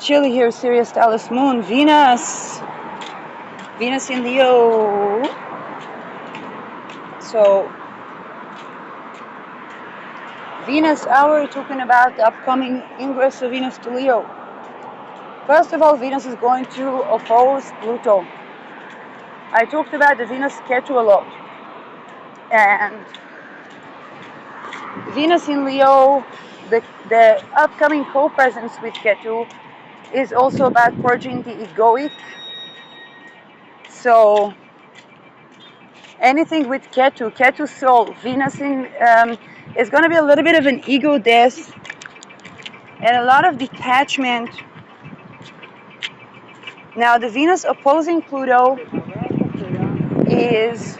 Chilly here, Sirius, Dallas, Moon, Venus in Leo. So, Venus hour, talking about the upcoming ingress of Venus to Leo. First of all, Venus is going to oppose Pluto. I talked about the Venus Ketu a lot. And Venus in Leo, the upcoming co-presence with Ketu is also about purging the egoic. So anything with Ketu soul, Venus in is going to be a little bit of an ego death and a lot of detachment. Now the Venus opposing Pluto is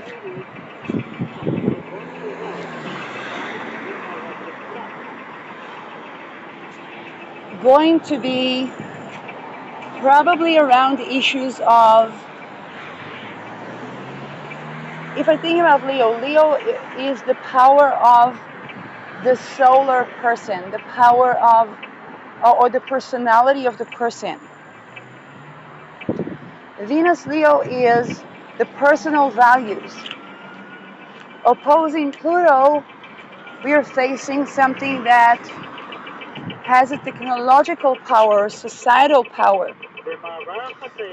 going to be probably around the issues of, if I think about Leo is the power of the solar person, the power of, or the personality of the person. Venus Leo is the personal values. Opposing Pluto, we are facing something that has a technological power, societal power.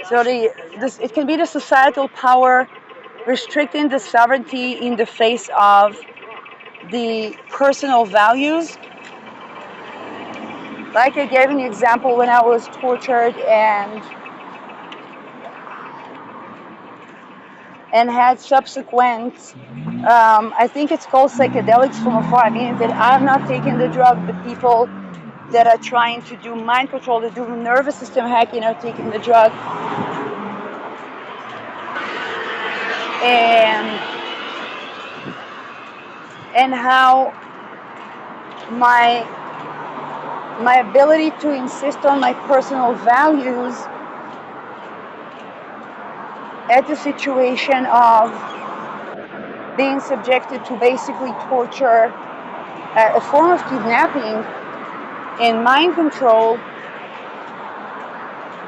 So it can be the societal power restricting the sovereignty in the face of the personal values. Like I gave an example when I was tortured and had subsequent, I think it's called psychedelics from afar. I mean that I'm not taking the drug, but people that are trying to do mind control, that do nervous system hacking are taking the drug. And how my ability to insist on my personal values at the situation of being subjected to basically torture, a form of kidnapping and mind control,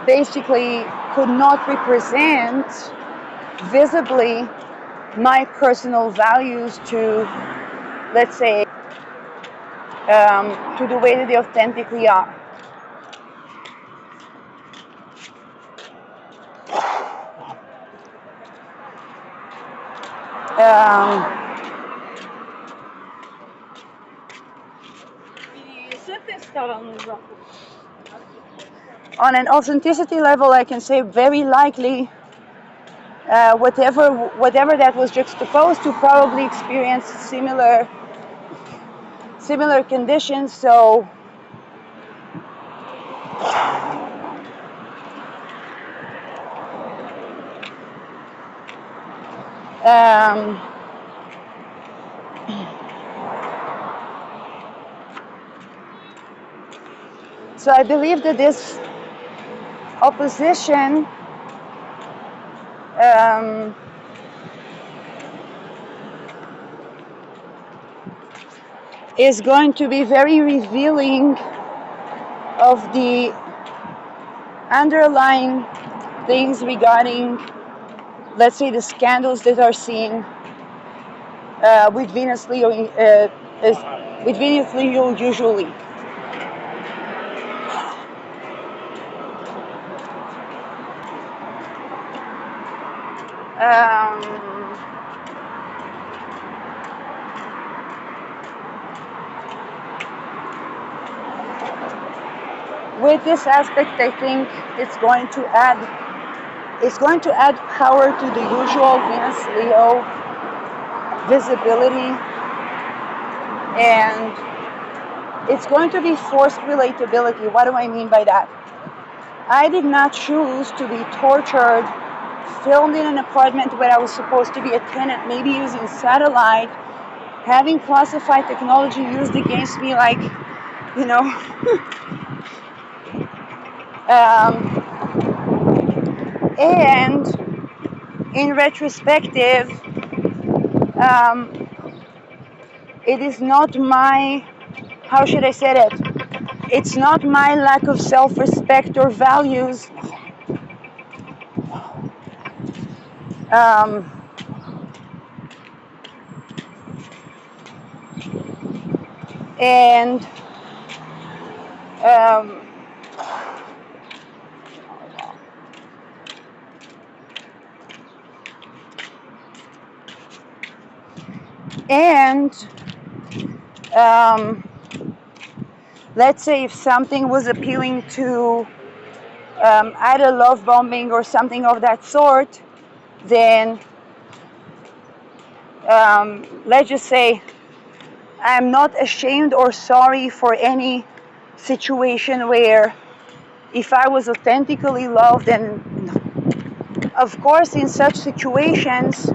basically could not represent visibly my personal values to, let's say, to the way that they authentically are. On an authenticity level, I can say very likely whatever that was juxtaposed to probably experienced similar conditions. So so I believe that this opposition is going to be very revealing of the underlying things regarding, let's say, the scandals that are seen with Venus Leo, usually. With this aspect, I think it's going to add power to the usual Venus Leo visibility, and it's going to be forced relatability. What do I mean by that? I did not choose to be tortured, filmed in an apartment where I was supposed to be a tenant, maybe using satellite, having classified technology used against me, like, you know. And in retrospective, it is not my, how should I say it? it's not my lack of self-respect or values um, and um, and um, let's say if something was appealing to either love bombing or something of that sort, then let's just say I'm not ashamed or sorry for any situation where if I was authentically loved, and of course in such situations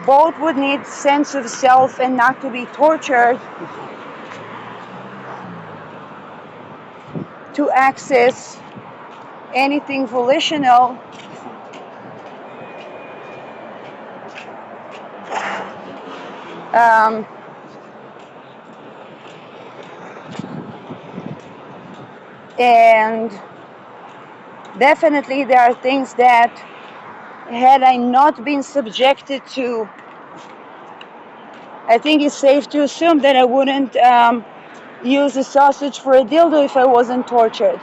both would need sense of self and not to be tortured to access anything volitional. Um, and definitely there are things that had I not been subjected to, I think it's safe to assume that I wouldn't use a sausage for a dildo if I wasn't tortured.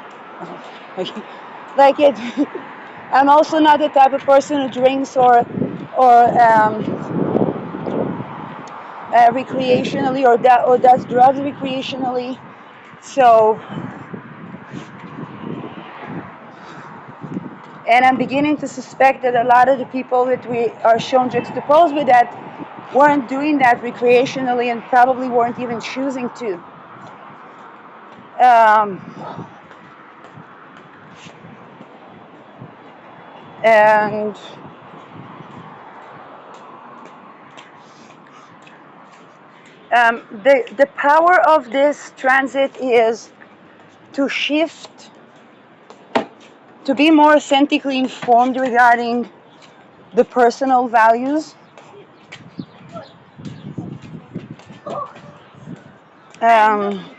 Like it, I'm also not the type of person who drinks or recreationally or does drugs recreationally. So, and I'm beginning to suspect that a lot of the people that we are shown juxtaposed with that weren't doing that recreationally and probably weren't even choosing to. And the power of this transit is to shift, to be more authentically informed regarding the personal values. Um,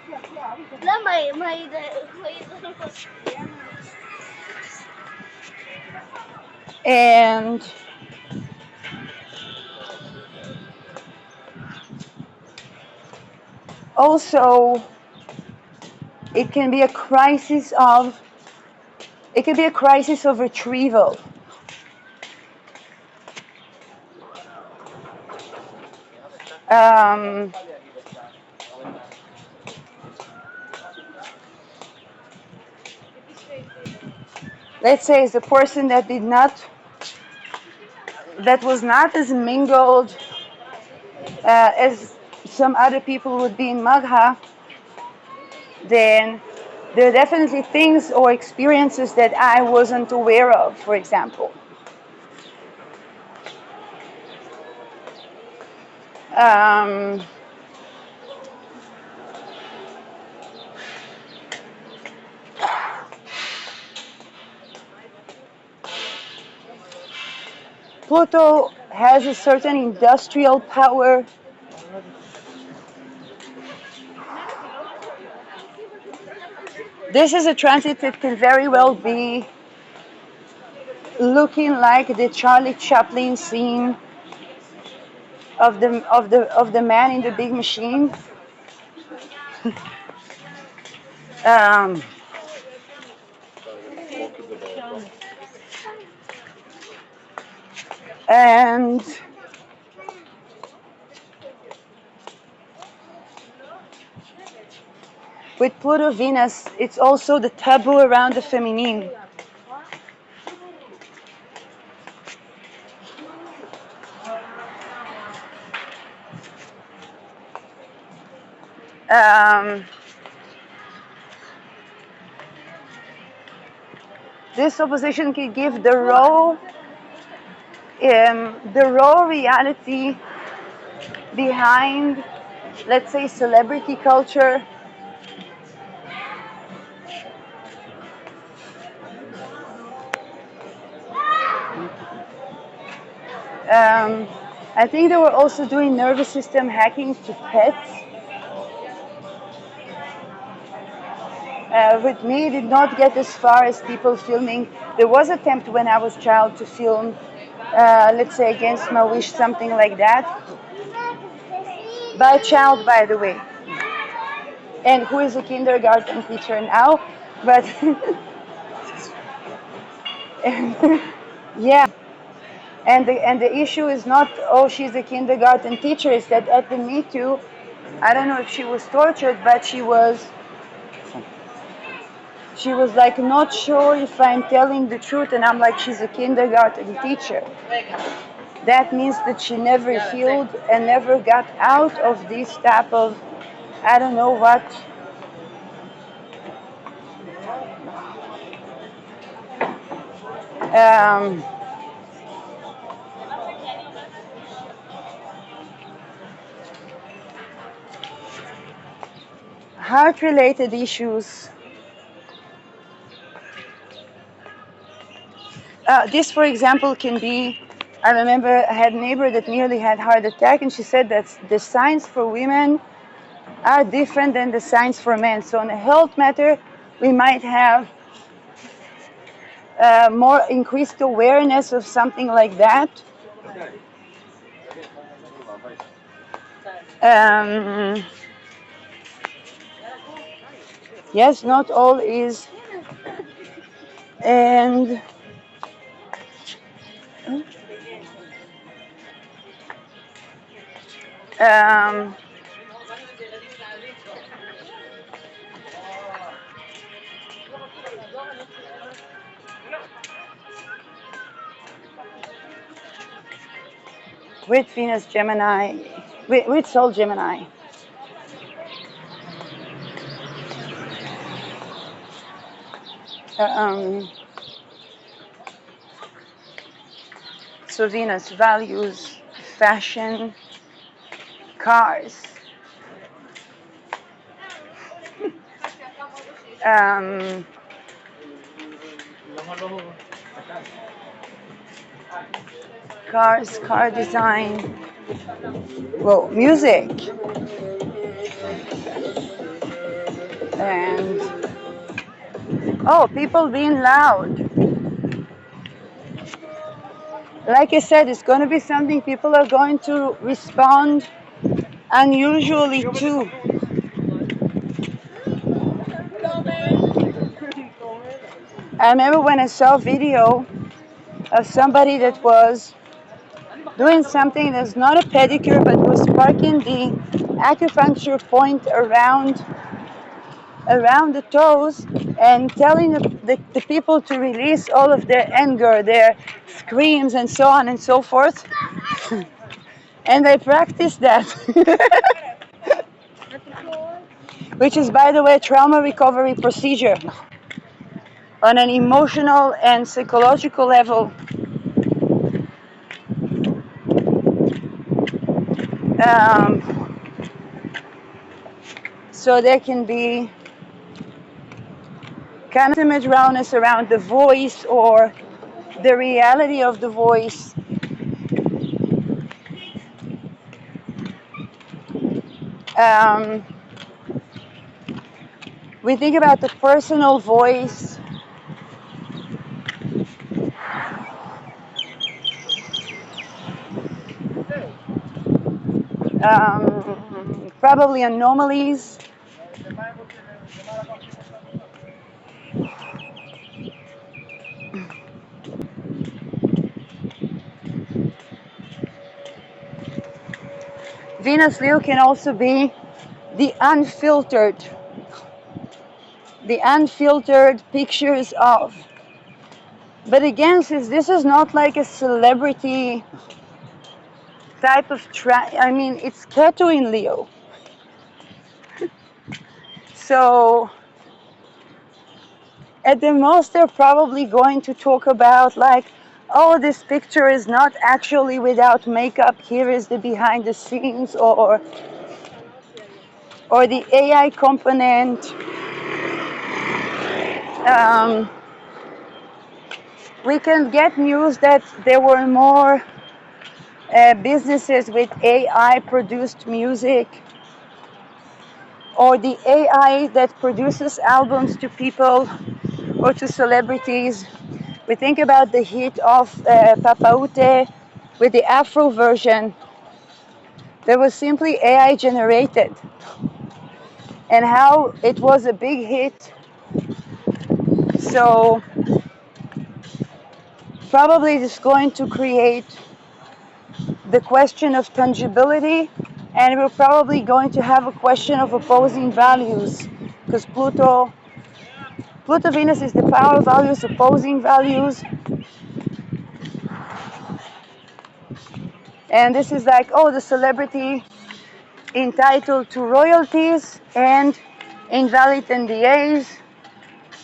and also it can be a crisis of retrieval. Um, let's say it's a person that was not as mingled as some other people would be in Magha, then there are definitely things or experiences that I wasn't aware of, for example. Um, Pluto has a certain industrial power. This is a transit that can very well be looking like the Charlie Chaplin scene of the man in the big machine. Um, and with Pluto Venus, it's also the taboo around the feminine. This opposition can give the raw reality behind, let's say, celebrity culture. I think they were also doing nervous system hacking to pets. With me, did not get as far as people filming. There was attempt when I was child to film, let's say against my wish, something like that. By a child, by the way, and who is a kindergarten teacher now. But yeah, and the issue is not, oh, she's a kindergarten teacher. Is that at the Me Too, I don't know if she was tortured, but she was like not sure if I'm telling the truth, and I'm like, she's a kindergarten teacher. That means that she never healed and never got out of this type of, I don't know what. Um, Heart-related issues. This, for example, can be, I remember I had a neighbor that nearly had heart attack, and she said that the signs for women are different than the signs for men. So on a health matter, we might have more increased awareness of something like that. Yes, not all is, and um, with Venus Gemini, with Sol Gemini. So Venus values fashion, cars, car design, well, music, and people being loud. Like I said, it's going to be something people are going to respond unusually to. I remember when I saw a video of somebody that was doing something that's not a pedicure, but was sparking the acupuncture point around the toes and telling the people to release all of their anger, their screams, and so on and so forth. And I practiced that. Which is, by the way, a trauma recovery procedure on an emotional and psychological level. So there can be kind of image roundness around the voice or the reality of the voice. We think about the personal voice. Probably anomalies. Venus Leo can also be the unfiltered pictures of. But again, since this is not like a celebrity type of I mean, it's Ketu in Leo. So at the most, they're probably going to talk about like, oh, this picture is not actually without makeup. Here is the behind the scenes, or the AI component. We can get news that there were more businesses with AI produced music or the AI that produces albums to people or to celebrities. We think about the hit of Papaute with the Afro version that was simply AI generated, and how it was a big hit. So probably it's going to create the question of tangibility, and we're probably going to have a question of opposing values, because Pluto Venus is the power values, opposing values. And this is like, oh, the celebrity entitled to royalties and invalid NDAs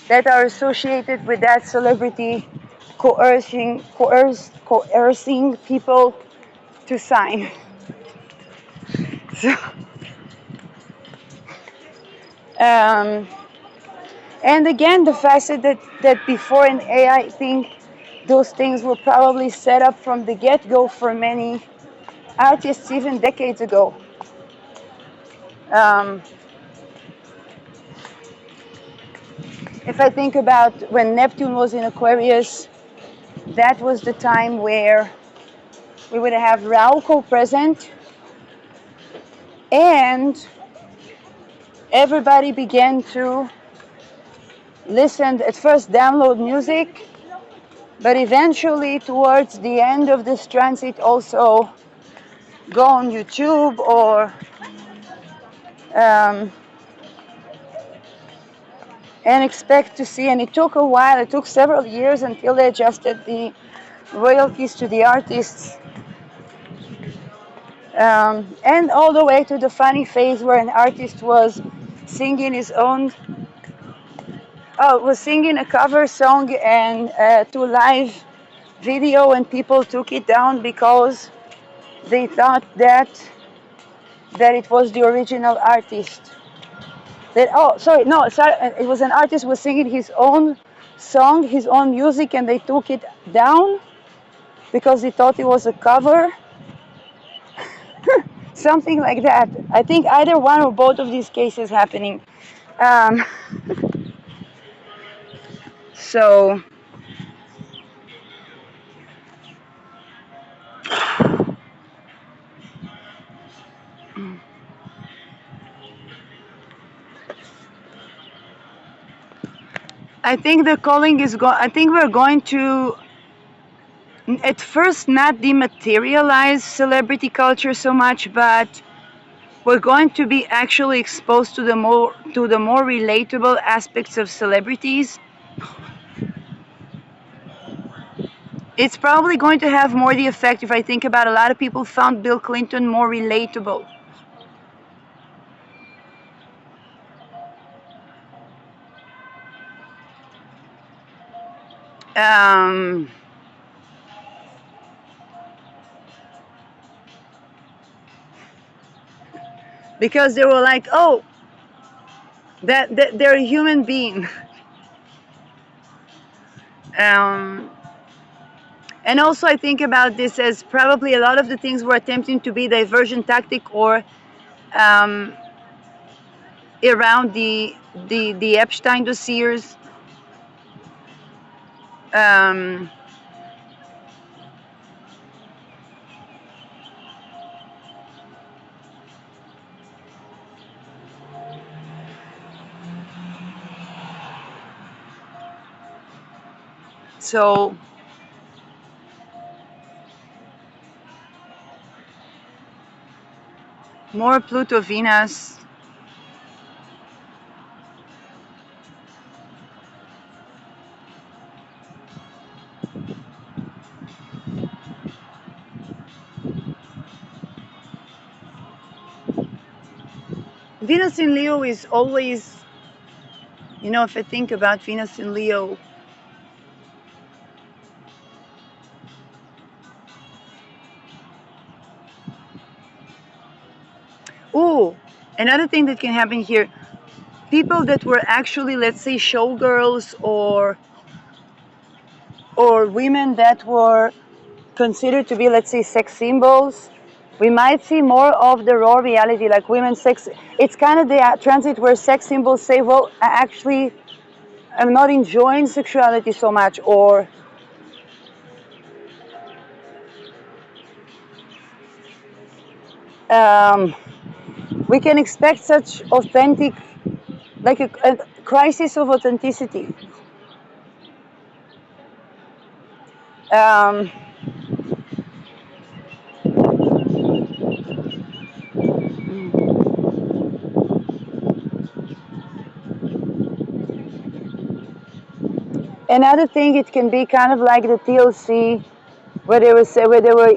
that are associated with that celebrity coercing people to sign. So, um, and again, the facet that before an AI thing, those things were probably set up from the get-go for many artists even decades ago. Um, if I think about when Neptune was in Aquarius, that was the time where we would have Rauco present, and everybody began to listen, at first download music, but eventually towards the end of this transit also go on YouTube or and expect to see, and it took a while, it took several years until they adjusted the royalties to the artists, and all the way to the funny phase where an artist was singing his own, was singing a cover song and to live video, and people took it down because they thought that it was the original artist. That, oh, sorry, no, sorry, it was an artist who was singing his own song, his own music, and they took it down because they thought it was a cover. Something like that. I think either one or both of these cases happening. Um, so I think the calling is I think we're going to at first not dematerialize celebrity culture so much, but we're going to be actually exposed to the more relatable aspects of celebrities. It's probably going to have more the effect, if I think about, a lot of people found Bill Clinton more relatable. Because they were like, oh, that they're a human being. And also I think about this as probably a lot of the things we're attempting to be diversion tactic or around the Epstein dossiers. So more Pluto Venus. Venus in Leo is always, if I think about Venus in Leo, oh, another thing that can happen here, people that were actually, let's say, showgirls or women that were considered to be, let's say, sex symbols we might see more of the raw reality, like women's sex. It's kind of the transit where sex symbols say, well, I actually am not enjoying sexuality so much, or um, we can expect such authentic, like a crisis of authenticity. Um, Another thing, it can be kind of like the TLC, where they were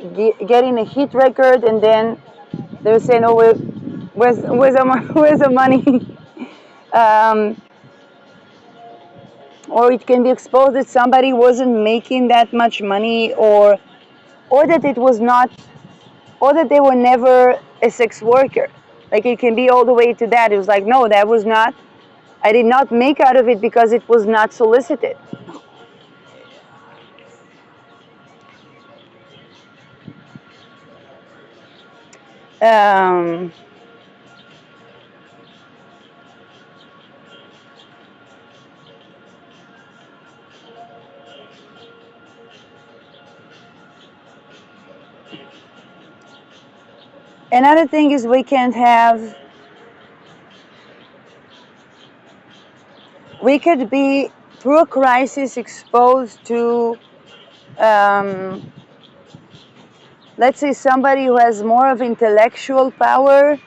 getting a hit record, and then they were saying, "Oh, where's the money?" um, or it can be exposed that somebody wasn't making that much money, or that it was not, or that they were never a sex worker. Like it can be all the way to that. It was like, no, that was not. I did not make out of it because it was not solicited. Um, Another thing is we could be through a crisis exposed to, um, let's say, somebody who has more of intellectual power,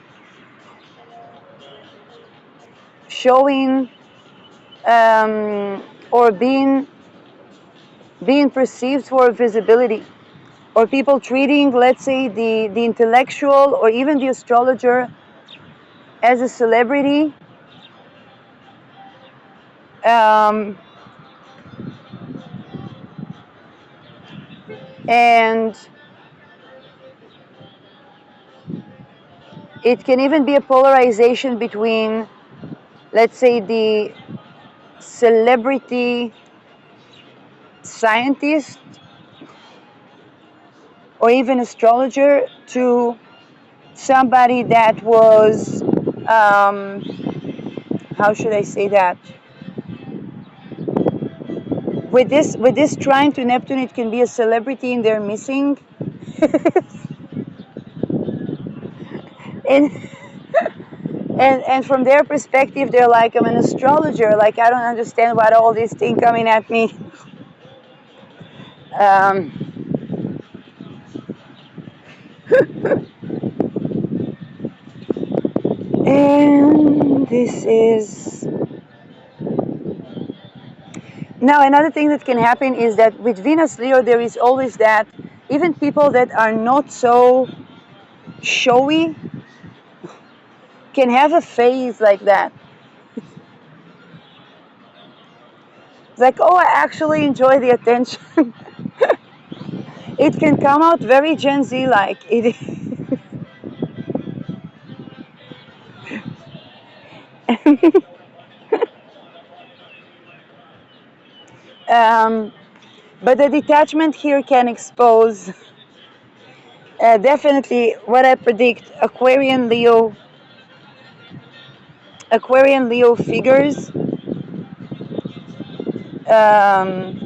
showing, or being perceived for visibility, or people treating, let's say, the intellectual or even the astrologer as a celebrity. Um, and it can even be a polarization between, let's say, the celebrity scientist or even astrologer to somebody that was, how should I say that? With this trine to Neptune, it can be a celebrity in their missing. and and from their perspective, they're like, I'm an astrologer. Like, I don't understand what all this thing coming at me. Um, and this is now another thing that can happen is that with Venus Leo, there is always that even people that are not so showy can have a phase like that. It's like, oh, I actually enjoy the attention. It can come out very Gen Z like. um, but the detachment here can expose, definitely what I predict, Aquarian Leo figures. Um,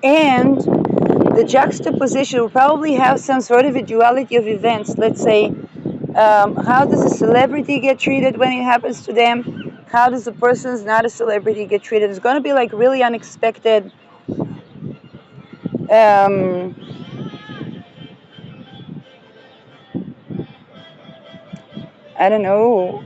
and the juxtaposition will probably have some sort of a duality of events. Let's say, how does a celebrity get treated when it happens to them? How does a person who's not a celebrity get treated? It's going to be like really unexpected. Um, I don't know.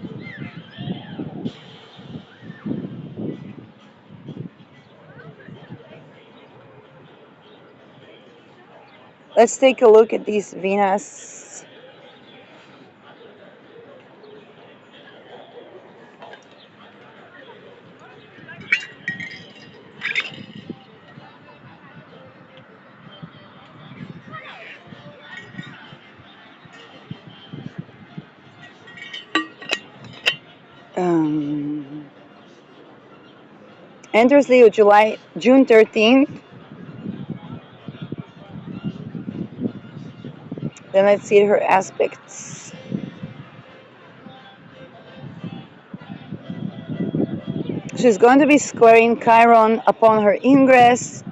Let's take a look at these Venus. Um, Enters Leo June 13th. Then let's see her aspects. She's going to be squaring Chiron upon her ingress.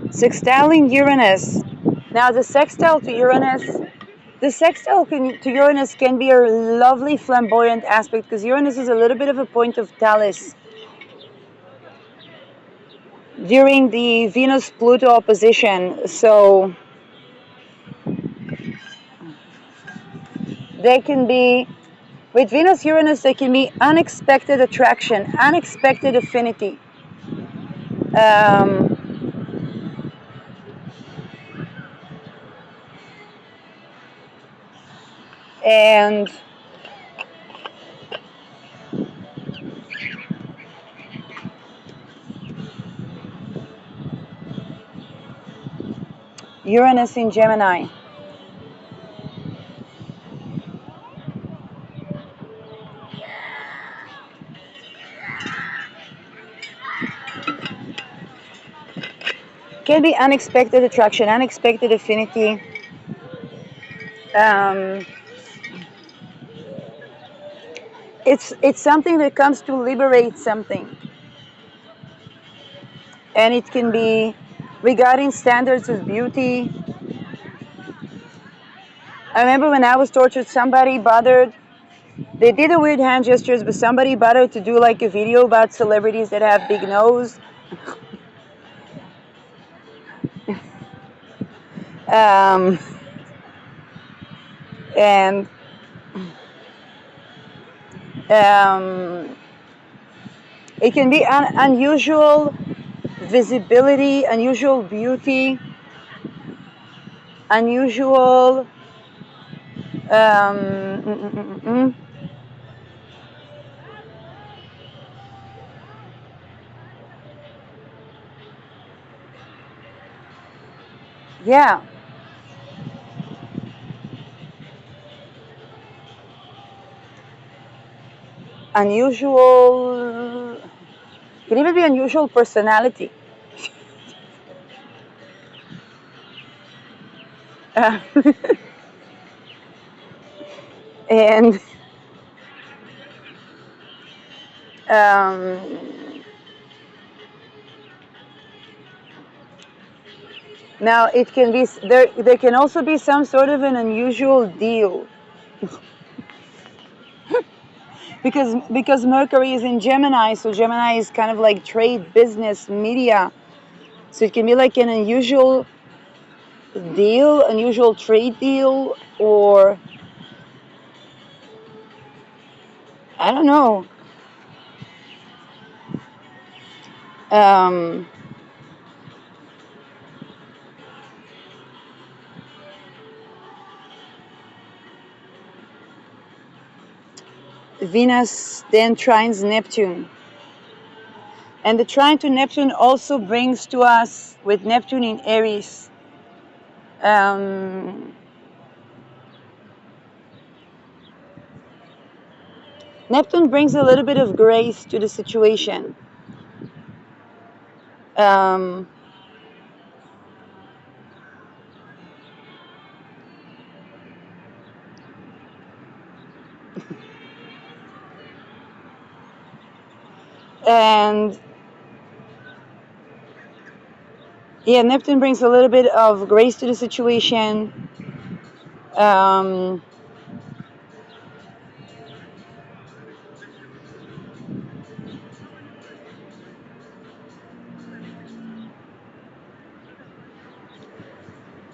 Sextiling Uranus. Now the sextile to Uranus, to Uranus can be a lovely flamboyant aspect because Uranus is a little bit of a point of Thales. During the Venus-Pluto opposition, so they can be, with Venus-Uranus, there can be unexpected attraction, unexpected affinity. And Uranus in Gemini. Can be unexpected attraction, unexpected affinity. It's something that comes to liberate something. And it can be regarding standards of beauty. I remember when I was tortured, somebody bothered, they did a weird hand gestures, but somebody bothered to do like a video about celebrities that have big nose. And it can be unusual visibility, unusual beauty, unusual yeah. Unusual, can even be unusual personality. And now it can be there can also be some sort of an unusual deal. because Mercury is in Gemini, so Gemini is kind of like trade, business, media. So it can be like an unusual deal, unusual trade deal, or I don't know. Venus then trines Neptune. And the trine to Neptune also brings to us, with Neptune in Aries, Neptune brings a little bit of grace to the situation. And yeah, Neptune brings a little bit of grace to the situation.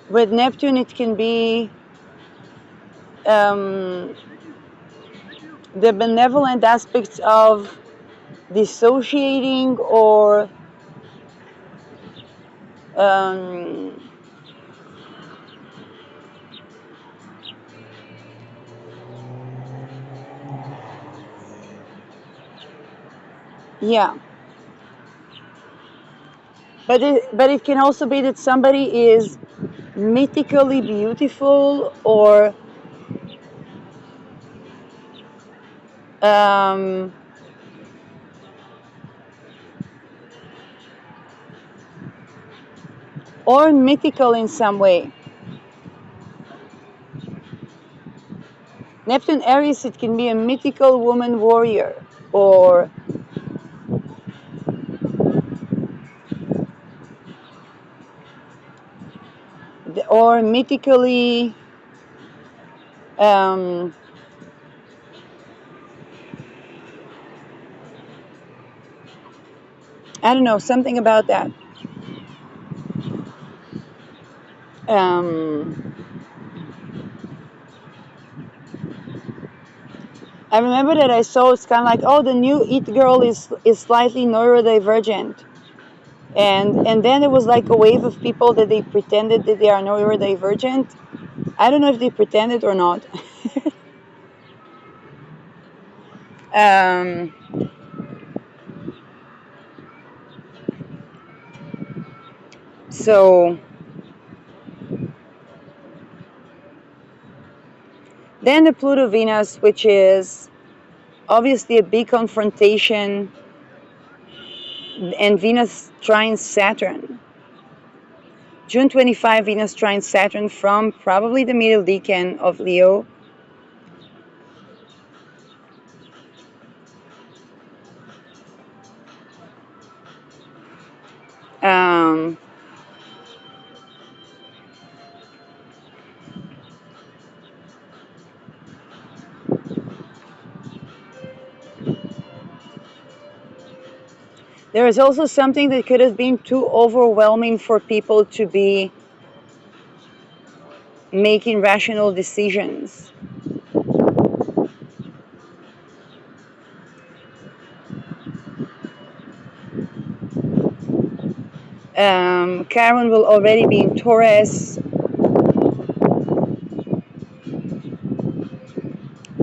With Neptune, it can be the benevolent aspects of dissociating or yeah. But it can also be that somebody is mythically beautiful or um, or mythical in some way. Neptune Aries, it can be a mythical woman warrior, or mythically um, I don't know, something about that. Um, I remember that I saw it's kind of like, oh, the new It Girl is slightly neurodivergent, and then there was like a wave of people that they pretended that they are neurodivergent. I don't know if they pretended or not. um, so then the Pluto Venus, which is obviously a big confrontation, and Venus trines Saturn. June 25, Venus trines Saturn from probably the middle decan of Leo. Um, there is also something that could have been too overwhelming for people to be making rational decisions. Chiron will already be in Taurus.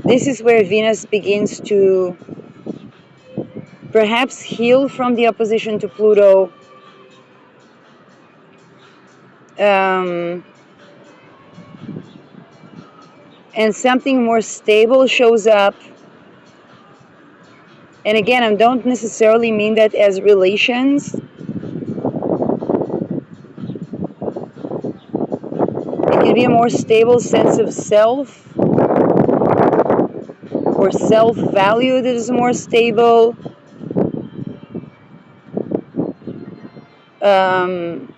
This is where Venus begins to perhaps heal from the opposition to Pluto. And something more stable shows up. And again, I don't necessarily mean that as relations. It can be a more stable sense of self, or self-value that is more stable. Um,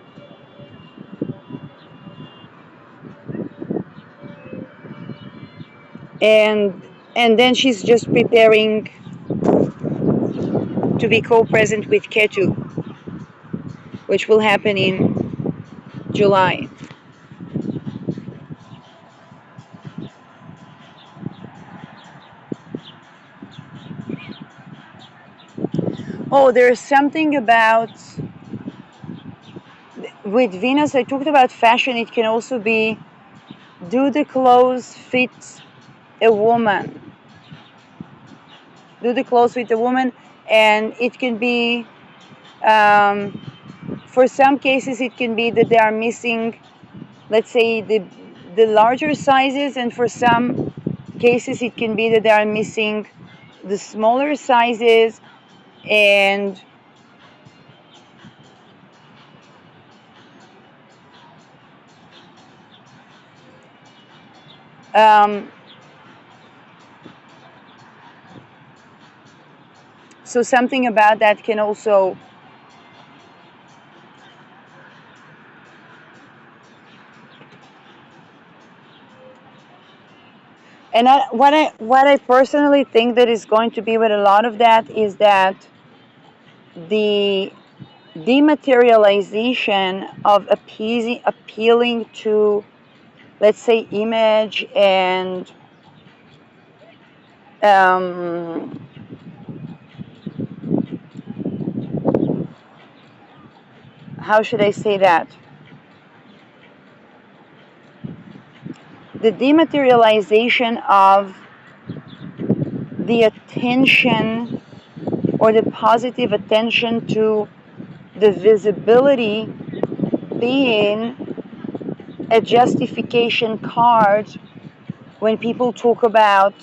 and then she's just preparing to be co-present with Ketu, which will happen in July. Oh, there's something about, with Venus, I talked about fashion. It can also be, do the clothes fit a woman? Do the clothes fit a woman? And it can be, for some cases, it can be that they are missing, let's say, the larger sizes, and for some cases, it can be that they are missing the smaller sizes. And so something about that can also, and what I personally think that is going to be with a lot of that is that the dematerialization of appealing to, let's say, image and how should I say that? The dematerialization of the attention, or the positive attention to the visibility being a justification card when people talk about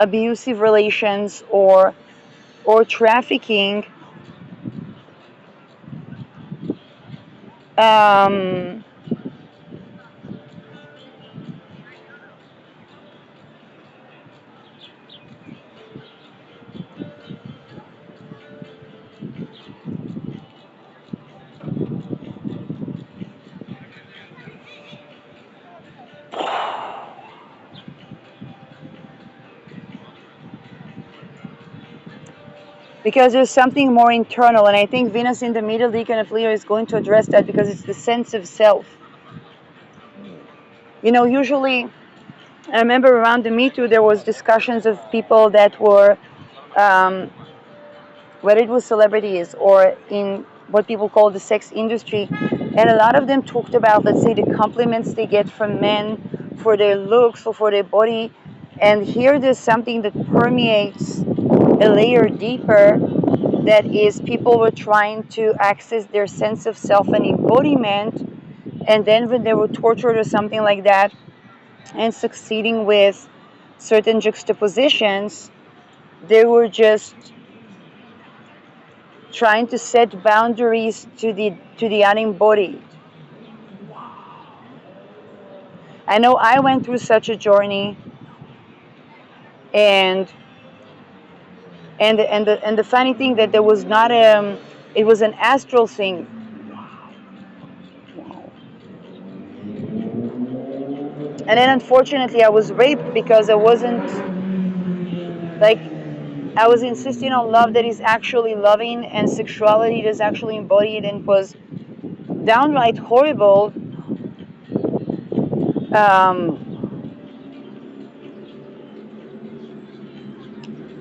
abusive relations or trafficking, um, because there's something more internal, and I think Venus in the middle decan of Leo is going to address that because it's the sense of self. Usually, I remember around the Me Too there was discussions of people that were, um, whether it was celebrities or in what people call the sex industry, and a lot of them talked about, let's say, the compliments they get from men for their looks or for their body, and here there's something that permeates a layer deeper, that is people were trying to access their sense of self and embodiment, and then when they were tortured or something like that and succeeding with certain juxtapositions, they were just trying to set boundaries to the unembodied. I know I went through such a journey, and the funny thing that there was not it was an astral thing. And then unfortunately I was raped because I wasn't, like, I was insisting on love that is actually loving and sexuality that is actually embodied, and was downright horrible.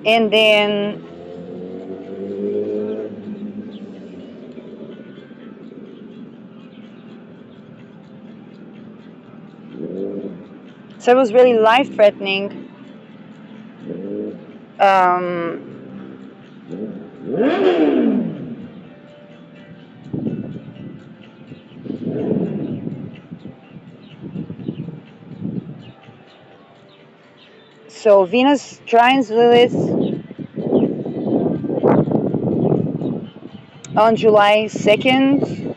And then so it was really life threatening. So Venus trines Lilith on July 2nd,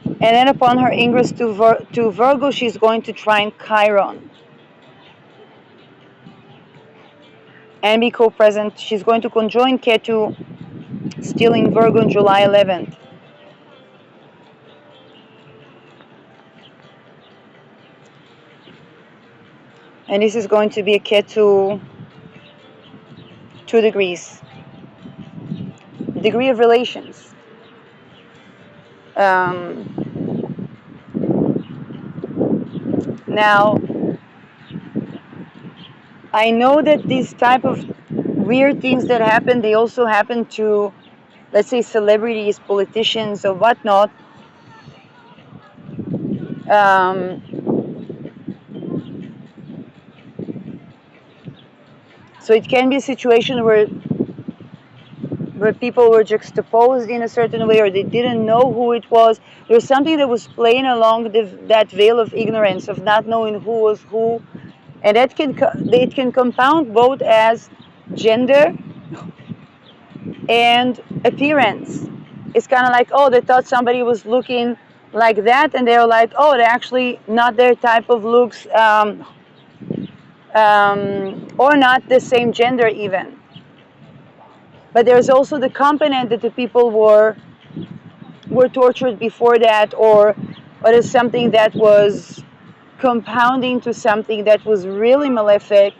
and then upon her ingress to Virgo, she's going to trine Chiron and be co-present. She's going to conjoin Ketu, still in Virgo, on July 11th. And this is going to be a Ketu 2 degrees. Degree of relations. Now, I know that these type of weird things that happen, they also happen to, let's say, celebrities, politicians, or whatnot. So it can be a situation where people were juxtaposed in a certain way, or they didn't know who it was. There was something that was playing along that veil of ignorance, of not knowing who was who, and that it can compound both as gender and appearance. It's kind of like, oh, they thought somebody was looking like that, and they were like, oh, they're actually not their type of looks, or not the same gender even. But there's also the component that the people were tortured before that, or there's something that was compounding to something that was really malefic,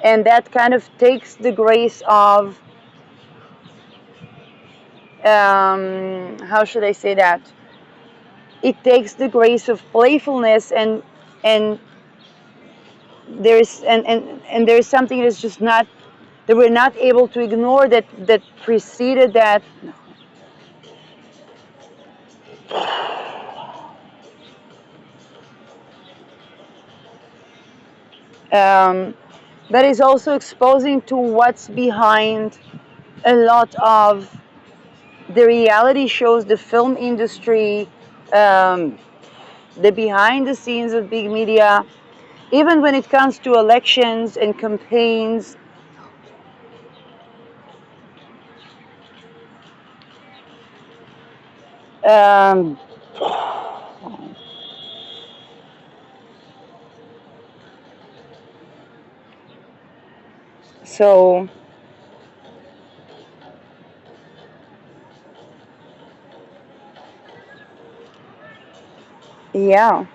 and that kind of takes the grace of, how should I say that? It takes the grace of playfulness, and there's there's something that's just not, that we're not able to ignore, that preceded that. That is also exposing to what's behind a lot of the reality shows, the film industry, the behind the scenes of big media, even when it comes to elections and campaigns. Um, so yeah,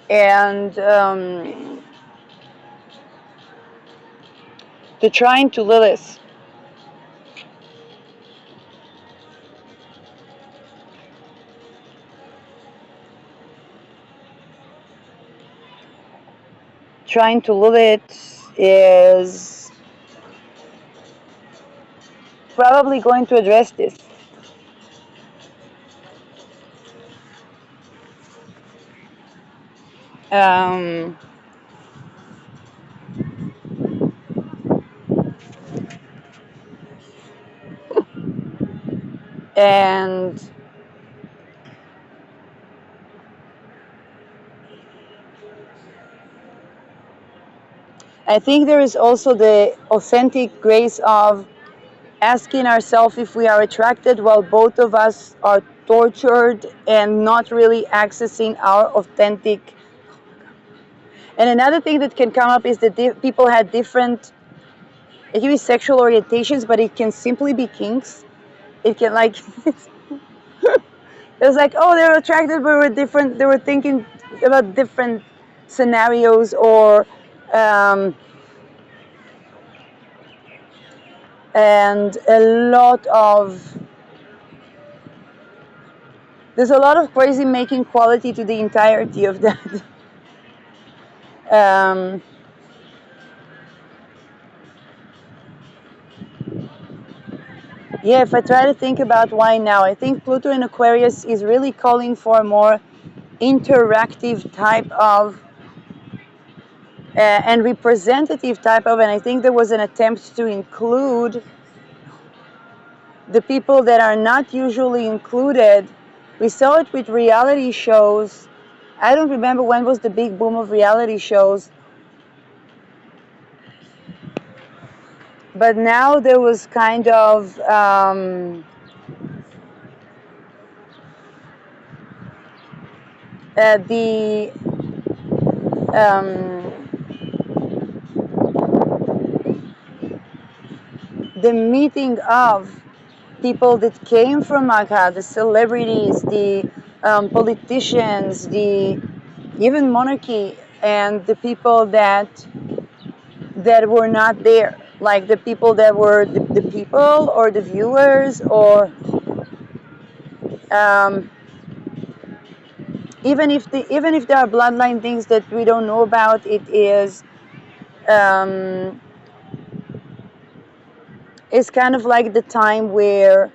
and they're trying to Lilith. Trying to Lilith is probably going to address this. Um, and I think there is also the authentic grace of asking ourselves if we are attracted while both of us are tortured and not really accessing our authentic. And another thing that can come up is that people had different, it can be sexual orientations, but it can simply be kinks. It can like, it was like, oh, they were attracted, but were different. They were thinking about different scenarios, or um, and a lot of there's a lot of crazy making quality to the entirety of that. um, yeah, if I try to think about why now, I think Pluto in Aquarius is really calling for a more interactive type of and representative type of, and I think there was an attempt to include the people that are not usually included. We saw it with reality shows. I don't remember when was the big boom of reality shows, but now there was kind of the um, the meeting of people that came from Makkah, the celebrities, the politicians, the even monarchy, and the people that were not there, like the people that were the people or the viewers, or um, even if there are bloodline things that we don't know about, it is um, it's kind of like the time where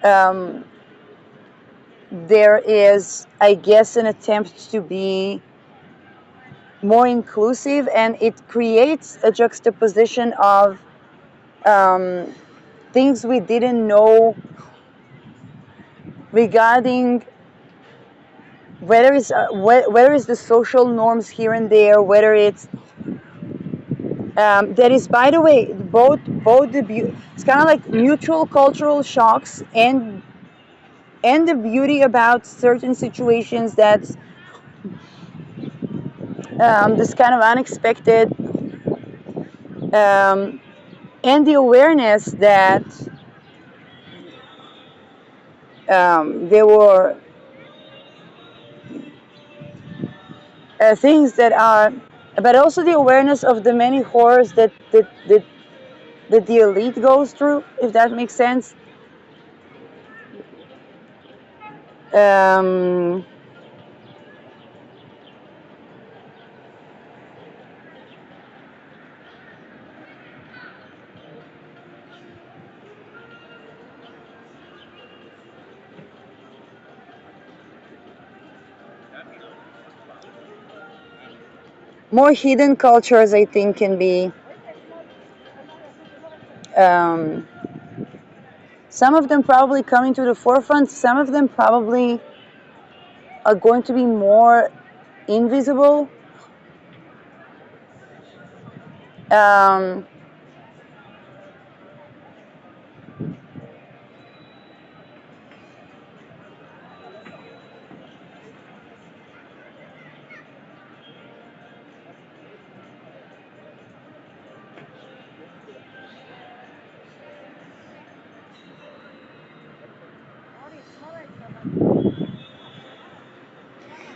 um, there is, I guess, an attempt to be more inclusive, and it creates a juxtaposition of um, things we didn't know regarding whether it's the social norms here and there, whether it's that is, by the way, both it's kind of like mutual cultural shocks, and the beauty about certain situations that's this kind of unexpected, um, and the awareness that there were things that are, but also the awareness of the many horrors that the elite goes through, if that makes sense. Um, More hidden cultures, I think, can be um, some of them probably coming to the forefront, some of them probably are going to be more invisible. Um,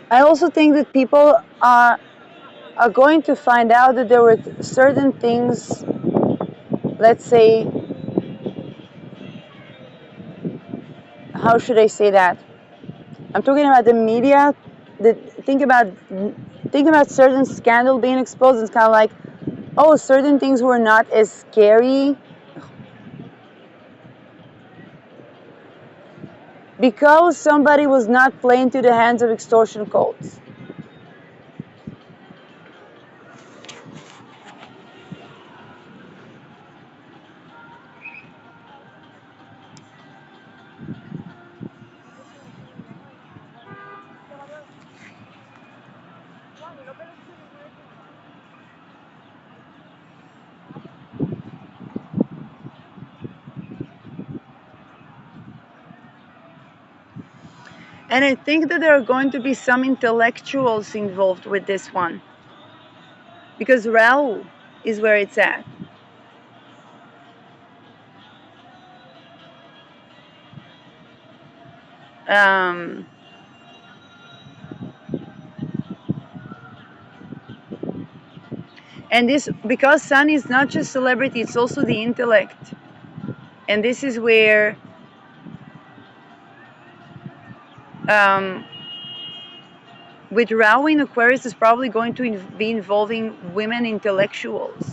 I also think that people are going to find out that there were certain things, let's say, how should I say that? I'm talking about the media. That think about certain scandal being exposed. It's kind of like, oh, certain things were not as scary because somebody was not playing to the hands of extortion cults. And I think that there are going to be some intellectuals involved with this one. Because Raul is where it's at. Um, and this, because Sun is not just celebrity, it's also the intellect. And this is where um, with Raul in Aquarius is probably going to be involving women intellectuals.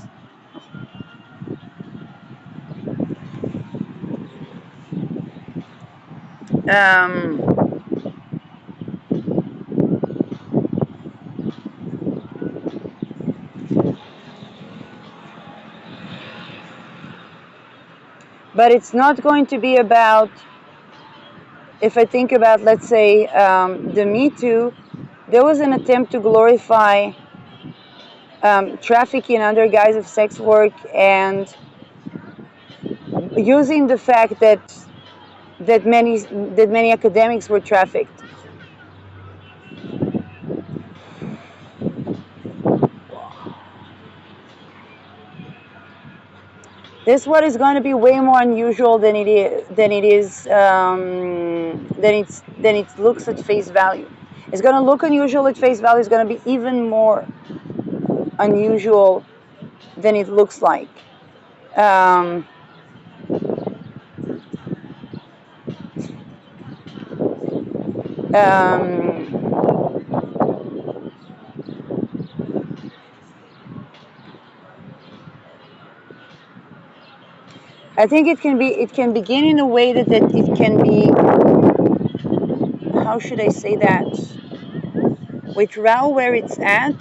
Um, but it's not going to be about, if I think about, let's say, the Me Too, there was an attempt to glorify trafficking under guise of sex work and using the fact that many academics were trafficked. This one is going to be way more unusual than it looks at face value. It's going to look unusual at face value. It's going to be even more unusual than it looks like. Um, um, I think it can begin in a way that it can be, how should I say that? With Ra where it's at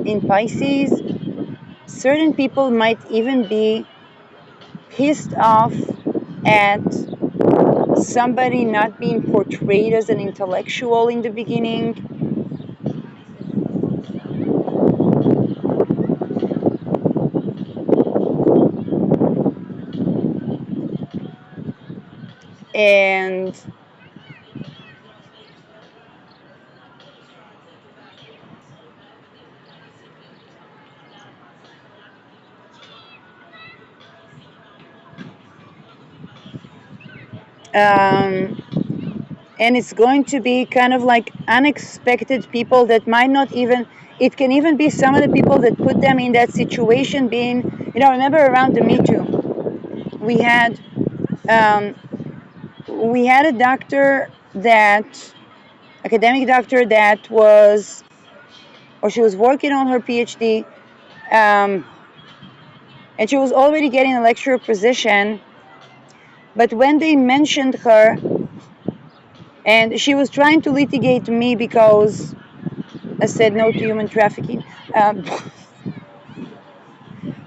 in Pisces, certain people might even be pissed off at somebody not being portrayed as an intellectual in the beginning. And um, and it's going to be kind of like unexpected people that might not even, it can even be some of the people that put them in that situation being, remember around the Me Too, we had um, we had a doctor academic doctor that was, or she was working on her PhD, um, and she was already getting a lecturer position, but when they mentioned her, and she was trying to litigate me because I said no to human trafficking.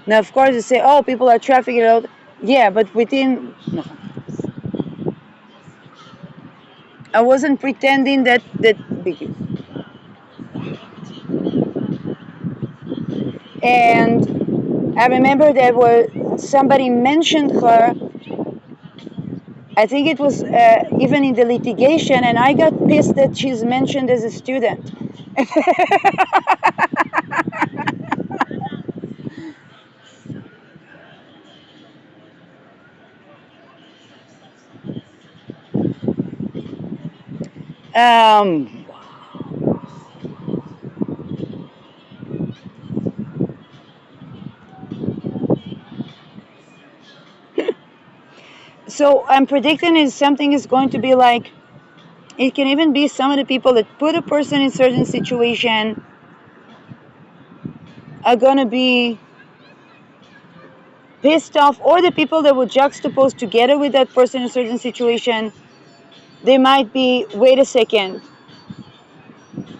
Now, of course, they say, oh, people are trafficked. Yeah, but within, no. I wasn't pretending that and I remember there were somebody mentioned her. I think it was even in the litigation, and I got pissed that she's mentioned as a student. um, so I'm predicting is something is going to be like, it can even be some of the people that put a person in certain situation are gonna be pissed off, or the people that were juxtaposed together with that person in a certain situation, they might be, wait a second,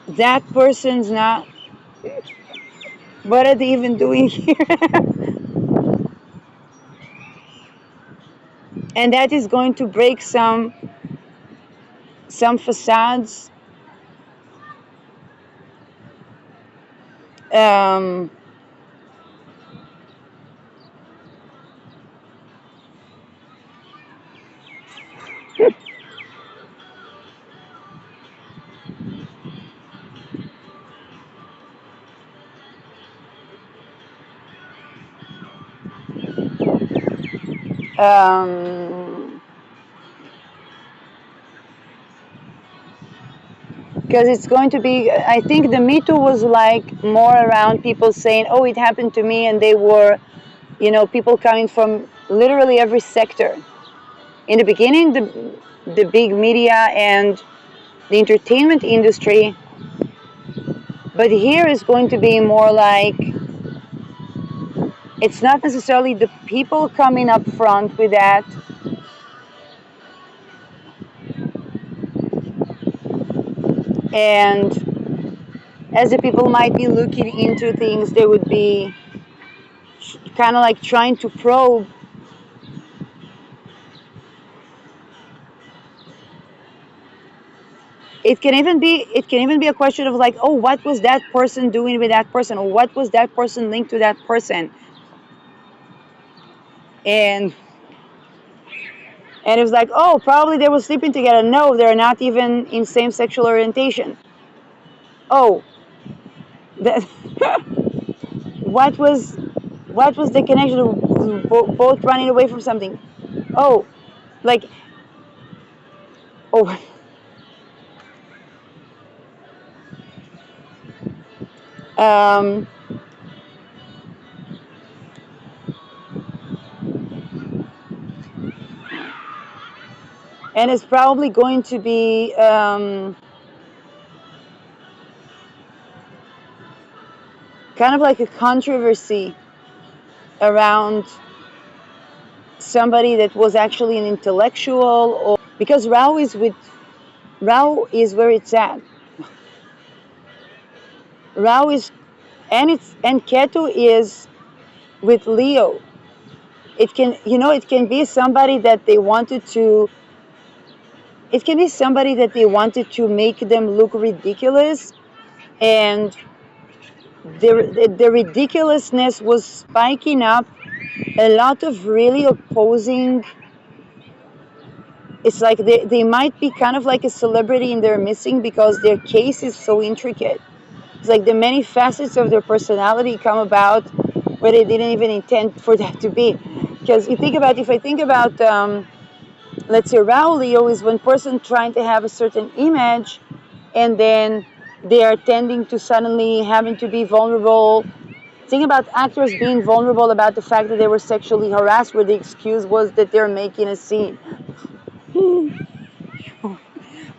that person's not, what are they even doing here? And that is going to break some facades. um, um, because it's going to be, I think the Me Too was like more around people saying, oh, it happened to me, and they were, people coming from literally every sector. In the beginning, the big media and the entertainment industry, but here is going to be more like, it's not necessarily the people coming up front with that, and as the people might be looking into things, they would be kind of like trying to probe. It can even be a question of like, oh, what was that person doing with that person, or what was that person linked to that person, and it was like, oh, probably they were sleeping together. No, they're not even in same sexual orientation. Oh, that, what was the connection of both running away from something? Oh, like, oh, um, and it's probably going to be kind of like a controversy around somebody that was actually an intellectual, or because Rao is where it's at. Rao is, and Ketu is with Leo. It can be somebody that they wanted to. It can be somebody that they wanted to make them look ridiculous, and the ridiculousness was spiking up. A lot of really opposing. It's like they might be kind of like a celebrity in their missing, because their case is so intricate. It's like the many facets of their personality come about where they didn't even intend for that to be. Because if I think about, let's say, Raul Leo is one person trying to have a certain image, and then they are tending to suddenly having to be vulnerable. Think about actors being vulnerable about the fact that they were sexually harassed, where the excuse was that they're making a scene.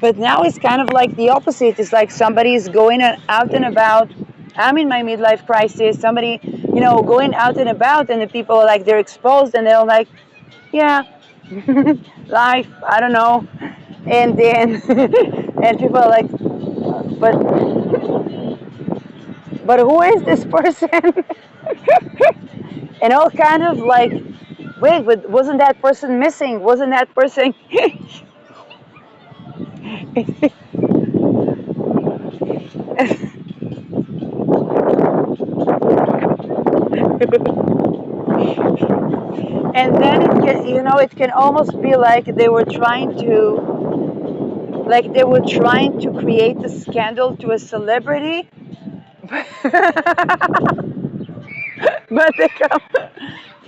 But now it's kind of like the opposite. It's like somebody is going out and about. I'm in my midlife crisis. Somebody, going out and about, and the people are like, they're exposed, and they're like, yeah, life, I don't know. And then, and people are like, but who is this person? And all kind of like, wait, but wasn't that person missing? Wasn't that person? And then it can, it can almost be like they were trying to create a scandal to a celebrity, but they come,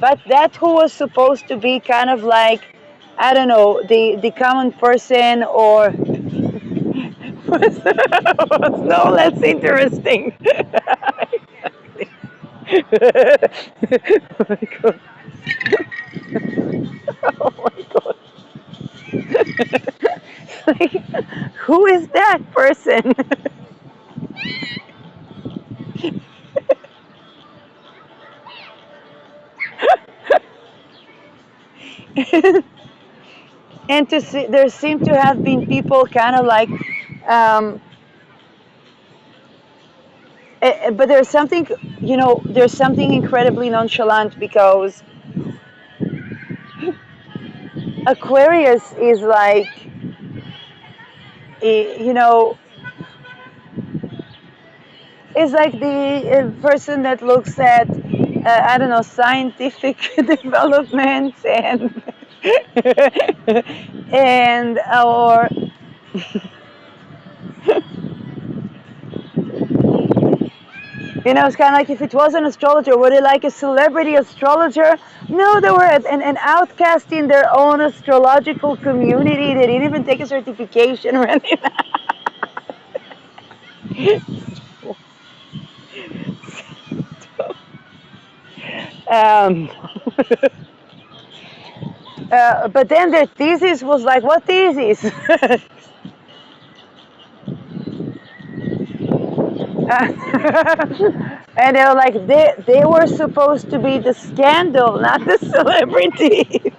but that who was supposed to be kind of like, I don't know, the common person, or was no less interesting. Oh my god! Oh my god! Like, who is that person? And to see, there seem to have been people kind of like, um, but there's something incredibly nonchalant, because Aquarius is like, you know, is like the person that looks at, I don't know, scientific developments, and or it's kind of like, if it was an astrologer, were they like a celebrity astrologer? No, they were an outcast in their own astrological community. They didn't even take a certification or anything. um, but then their thesis was like, what thesis? And they were like, they were supposed to be the scandal, not the celebrity.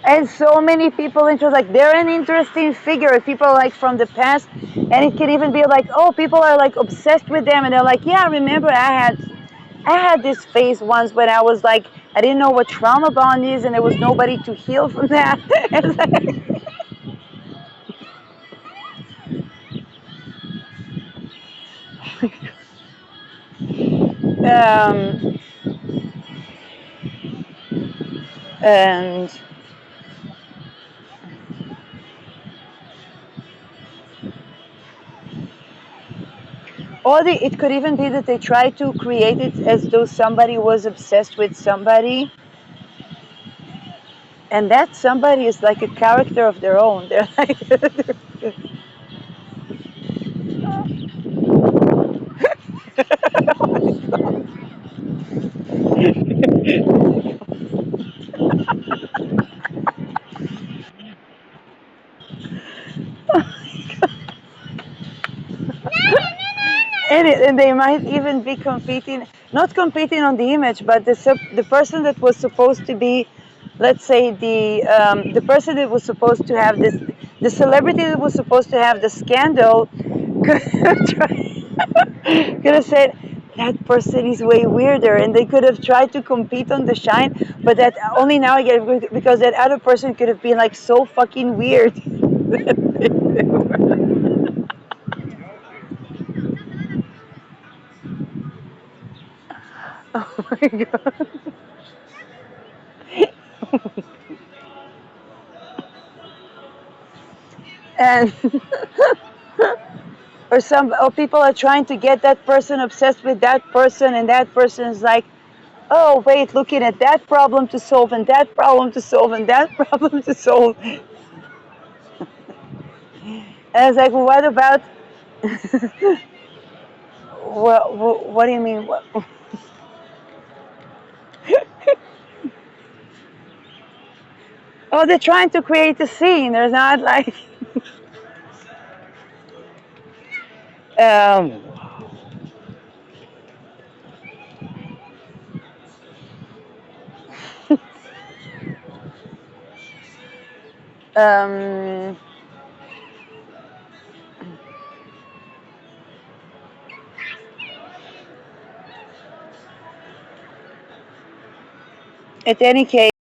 And so many people into, like, they're an interesting figure, people like from the past, and it can even be like, oh, people are like obsessed with them, and they're like, yeah, remember I had this phase once when I was like, I didn't know what trauma bond is, and there was nobody to heal from that. um, and it could even be that they try to create it as though somebody was obsessed with somebody, and that somebody is like a character of their own. They're like, and they might even be competing, not competing on the image, but the person that was supposed to be, let's say, the person that was supposed to have this, the celebrity that was supposed to have the scandal, could could have said, that person is way weirder, and they could have tried to compete on the shine, but that only now again, because that other person could have been like so fucking weird. Oh my god. And or people are trying to get that person obsessed with that person, and that person is like, oh wait, looking at that problem to solve, and that problem to solve, and that problem to solve. And it's like, well, what about what do you mean? Oh, they're trying to create a scene. There's not like, um, um, At any case,